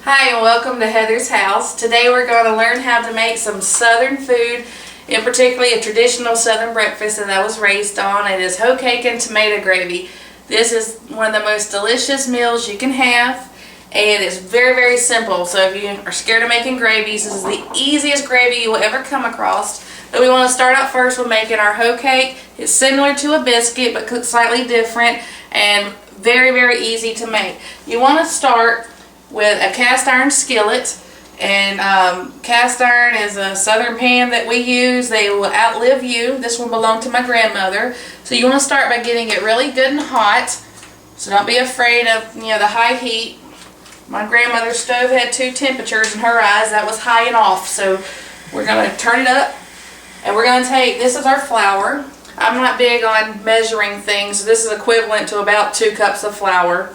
Hi and welcome to Heather's house. Today we're going to learn how to make some southern food, in particularly a traditional southern breakfast that I was raised on. It is hoe cake and tomato gravy. This is one of the most delicious meals you can have, and it's very simple. So if you are scared of making gravies, this is the easiest gravy you will ever come across. But we want to start out first with making our hoe cake. It's similar to a biscuit but cooked slightly different and very easy to make. You want to start with a cast iron skillet, and cast iron is a southern pan that we use. They will outlive you. This one belonged to my grandmother. So you want to start by getting it really good and hot. So don't be afraid of the high heat. My grandmother's stove had two temperatures in her eyes. That was high and off. So we're going to turn it up, and we're going to take, this is our flour. I'm not big on measuring things. This is equivalent to about 2 cups of flour.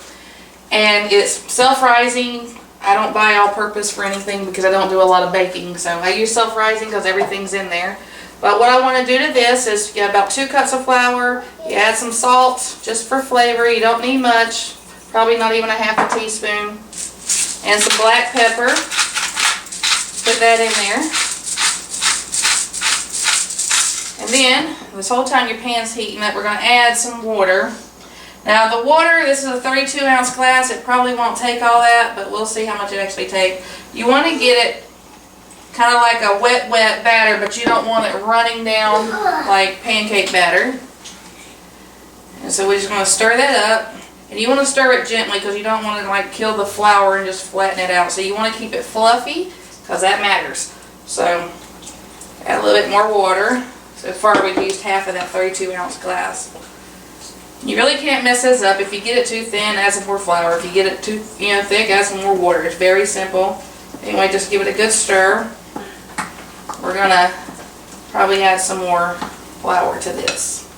And it's self-rising. I don't buy all-purpose for anything because I don't do a lot of baking. So I use self-rising because everything's in there. But what I want to do to this is you got about 2 cups of flour. You add some salt just for flavor. You don't need much. Probably not even a half a teaspoon. And some black pepper. Put that in there. And then, this whole time your pan's heating up, we're going to add some water. Now the water, this is a 32-ounce glass. It probably won't take all that, but we'll see how much it actually takes. You want to get it kind of like a wet batter, but you don't want it running down like pancake batter. And so we're just going to stir that up. And you want to stir it gently because you don't want to like kill the flour and just flatten it out. So you want to keep it fluffy because that matters. So add a little bit more water. So far we've used half of that 32-ounce glass. You really can't mess this up. If you get it too thin, add some more flour. If you get it too thick, add some more water. It's very simple. Anyway, just give it a good stir. We're going to probably add some more flour to this.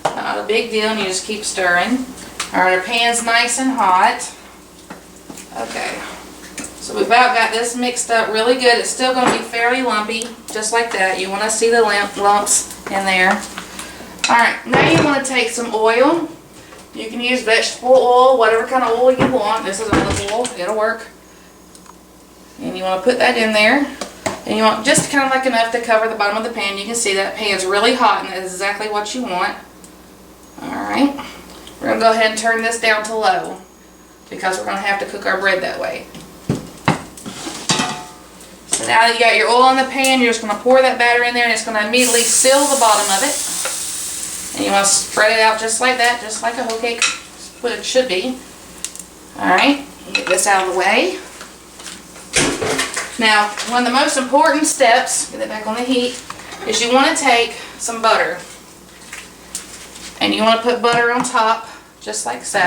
Not a big deal, and you just keep stirring. Alright, our pan's nice and hot. Okay. So we've about got this mixed up really good. It's still going to be fairly lumpy, just like that. You want to see the lumps in there. Alright, now you want to take some oil. You can use vegetable oil, whatever kind of oil you want. This is olive oil, it'll work. And you want to put that in there. And you want just kind of like enough to cover the bottom of the pan. You can see that pan's really hot, and that's exactly what you want. Alright, we're going to go ahead and turn this down to low because we're going to have to cook our bread that way. So now that you got your oil in the pan, you're just going to pour that batter in there, and it's going to immediately seal the bottom of it. And you want to spread it out just like that, just like a hoe cake, what it should be. Alright, get this out of the way. Now, one of the most important steps, get it back on the heat, is you want to take some butter. And you want to put butter on top, just like so.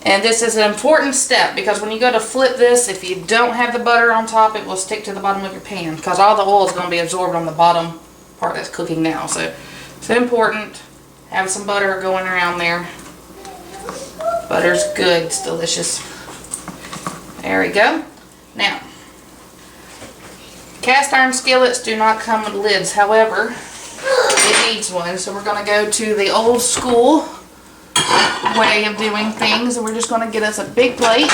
And this is an important step because when you go to flip this, if you don't have the butter on top, it will stick to the bottom of your pan because all the oil is going to be absorbed on the bottom part that's cooking now. So it's important. Have some butter going around there. Butter's good. It's delicious. There we go. Now, cast iron skillets do not come with lids. However, it needs one. So we're going to go to the old school way of doing things, and we're just going to get us a big plate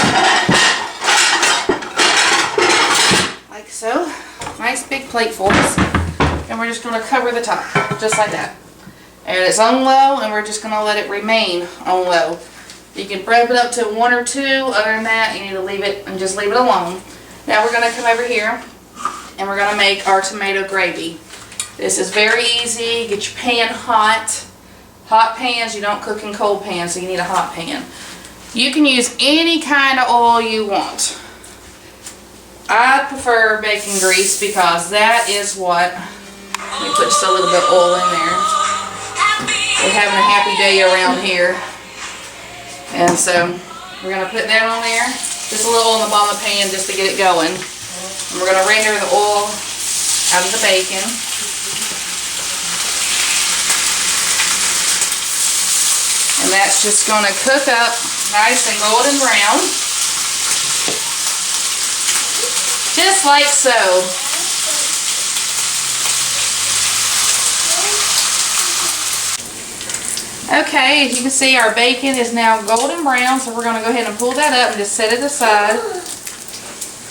like so. Nice big plate for us, and we're just going to cover the top just like that, and it's on low, and we're just going to let it remain on low. You can rev it up to 1 or 2. Other than that, you need to leave it and just leave it alone. Now we're going to come over here and we're going to make our tomato gravy. This is very easy. Get your pan hot. Hot pans, you don't cook in cold pans, so you need a hot pan. You can use any kind of oil you want. I prefer bacon grease because that is what, let me put just a little bit of oil in there. We're having a happy day around here. And so we're going to put that on there. Just a little oil in the bottom of the pan just to get it going. And we're going to render the oil out of the bacon. And that's just going to cook up nice and golden brown. Just like so. Okay, Okay, as you can see, our bacon is now golden brown, so we're going to go ahead and pull that up and just set it aside.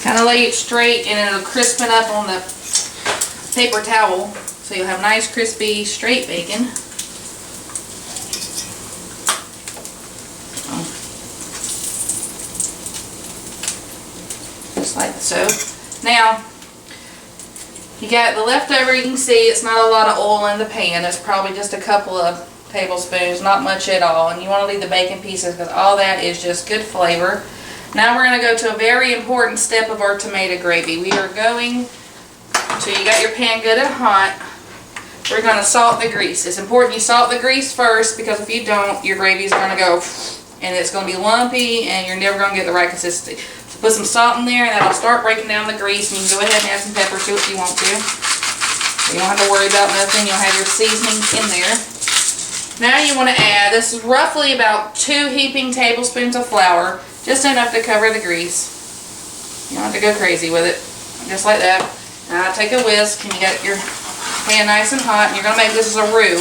Kind of lay it straight, and it'll crispen up on the paper towel, so you'll have nice, crispy, straight bacon. Just like so. Now, you got the leftover. You can see it's not a lot of oil in the pan. It's probably just a couple of tablespoons, not much at all. And you want to leave the bacon pieces because all that is just good flavor. Now we're going to go to a very important step of our tomato gravy. We are going to, you got your pan good and hot, we're going to salt the grease. It's important you salt the grease first, because if you don't, your gravy is going to go and it's going to be lumpy and you're never going to get the right consistency. So put some salt in there and that'll start breaking down the grease, and you can go ahead and add some pepper to it if you want to. You don't have to worry about nothing. You'll have your seasonings in there. Now you want to add, this is roughly about 2 heaping tablespoons of flour, just enough to cover the grease. You don't have to go crazy with it, just like that. Now take a whisk, and you got your pan nice and hot, and you're going to make this as a roux.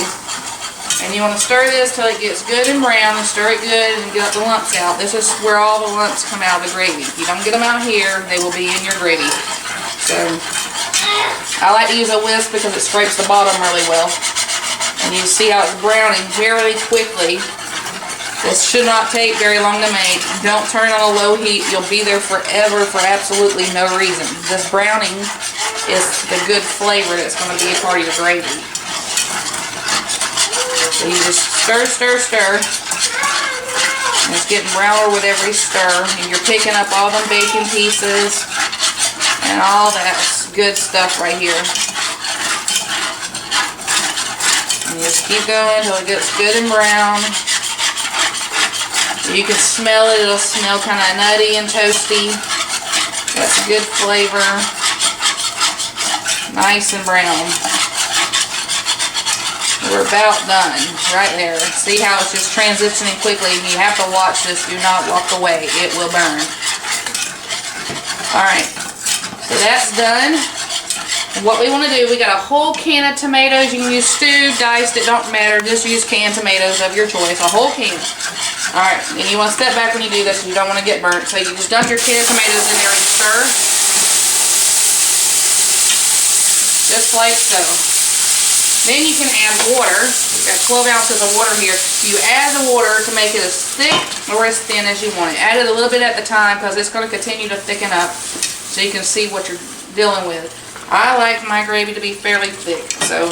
And you want to stir this till it gets good and brown, and stir it good and get the lumps out. This is where all the lumps come out of the gravy. If you don't get them out here, they will be in your gravy. So I like to use a whisk because it scrapes the bottom really well. And you see how it's browning very quickly. This should not take very long to make. Don't turn it on a low heat. You'll be there forever for absolutely no reason. This browning is the good flavor that's going to be a part of your gravy. So you just stir, stir, stir. And it's getting browner with every stir. And you're picking up all them bacon pieces and all that good stuff right here. And just keep going until it gets good and brown. You can smell it. It'll smell kind of nutty and toasty. That's a good flavor. Nice and brown. We're about done right there. See how it's just transitioning quickly. You have to watch this. Do not walk away. It will burn. Alright. So that's done. What we want to do, we got a whole can of tomatoes. You can use stewed, diced, it don't matter. Just use canned tomatoes of your choice. A whole can. Alright, and you want to step back when you do this. You don't want to get burnt. So you just dump your can of tomatoes in there and stir. Just like so. Then you can add water. We've got 12 ounces of water here. You add the water to make it as thick or as thin as you want it. Add it a little bit at the time because it's going to continue to thicken up so you can see what you're dealing with. I like my gravy to be fairly thick, so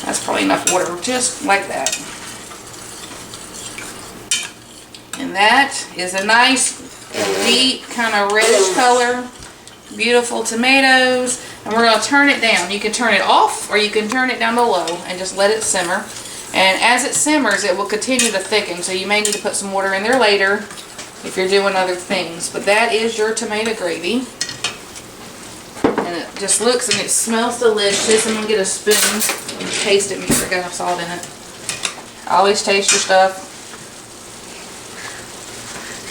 that's probably enough water, just like that. And that is a nice, deep, kind of reddish color. Beautiful tomatoes. And we're going to turn it down. You can turn it off or you can turn it down to low and just let it simmer. And as it simmers, it will continue to thicken, so you may need to put some water in there later if you're doing other things. But that is your tomato gravy. And it just looks and it smells delicious. I'm going to get a spoon and taste it, make sure it got enough salt in it. Always taste your stuff,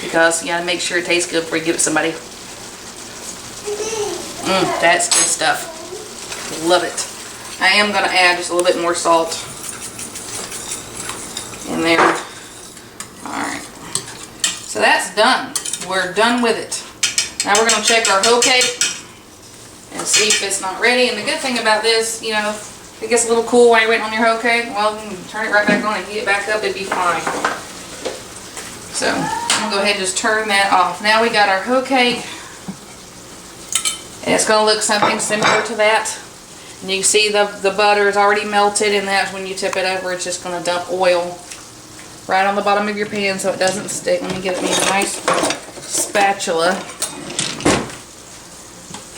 because you got to make sure it tastes good before you give it to somebody. That's good stuff. Love it. I am going to add just a little bit more salt in there. Alright. So that's done. We're done with it. Now we're going to check our hoe cake and see if it's not ready. And the good thing about this, you know, if it gets a little cool while you're waiting on your hoe cake, well, you can turn it right back on and heat it back up. It'd be fine. So I'm going to go ahead and just turn that off. Now we got our hoe cake. And it's going to look something similar to that. And you can see the butter is already melted, and that's when you tip it over, it's just going to dump oil right on the bottom of your pan so it doesn't stick. Let me get me a nice spatula.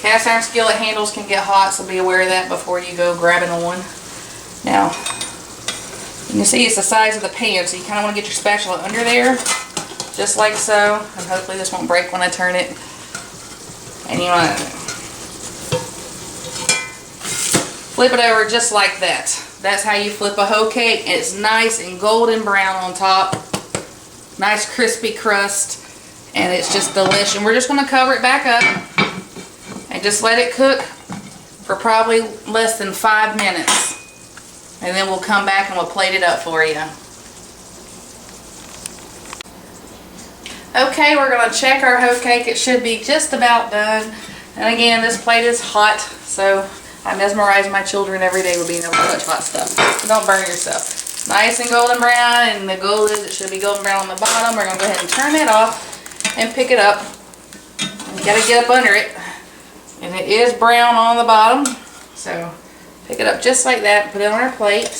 Cast iron skillet handles can get hot, so be aware of that before you go grabbing one. Now, you can see it's the size of the pan, so you kind of want to get your spatula under there, just like so. And hopefully this won't break when I turn it. And you want to flip it over just like that. That's how you flip a hoe cake. And it's nice and golden brown on top. Nice crispy crust. And it's just delicious. And we're just going to cover it back up. And just let it cook for probably less than 5 minutes. And then we'll come back and we'll plate it up for you. Okay, we're going to check our hoe cake. It should be just about done. And again, this plate is hot, so I mesmerize my children every day with being able to touch hot stuff. So don't burn yourself. Nice and golden brown, and the goal is it should be golden brown on the bottom. We're going to go ahead and turn it off and pick it up. You got to get up under it. And it is brown on the bottom. So pick it up just like that and put it on our plate.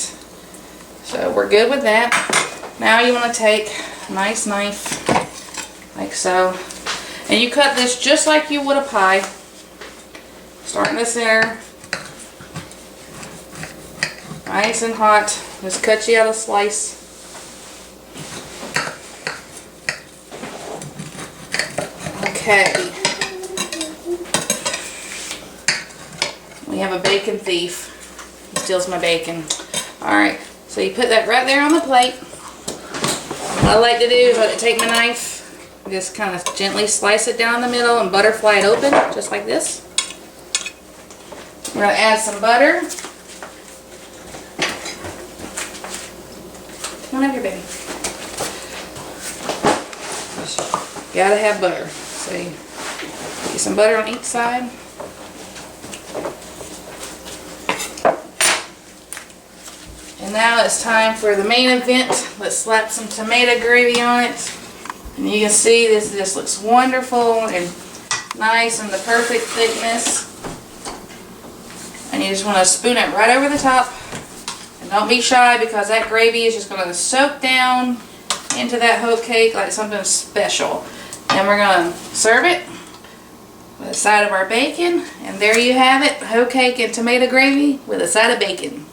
So we're good with that. Now you want to take a nice knife, like so. And you cut this just like you would a pie. Start in the center. Nice and hot. Just cut you out a slice. Okay. We have a bacon thief. He steals my bacon. Alright, so you put that right there on the plate. What I like to do is I take my knife, just kind of gently slice it down the middle and butterfly it open, just like this. We're going to add some butter. Come on over here, baby. Gotta have butter. So you get some butter on each side. And now it's time for the main event. Let's slap some tomato gravy on it. And you can see this just looks wonderful and nice and the perfect thickness. And you just want to spoon it right over the top. And don't be shy, because that gravy is just going to soak down into that hoe cake like something special. And we're going to serve it with a side of our bacon. And there you have it, hoe cake and tomato gravy with a side of bacon.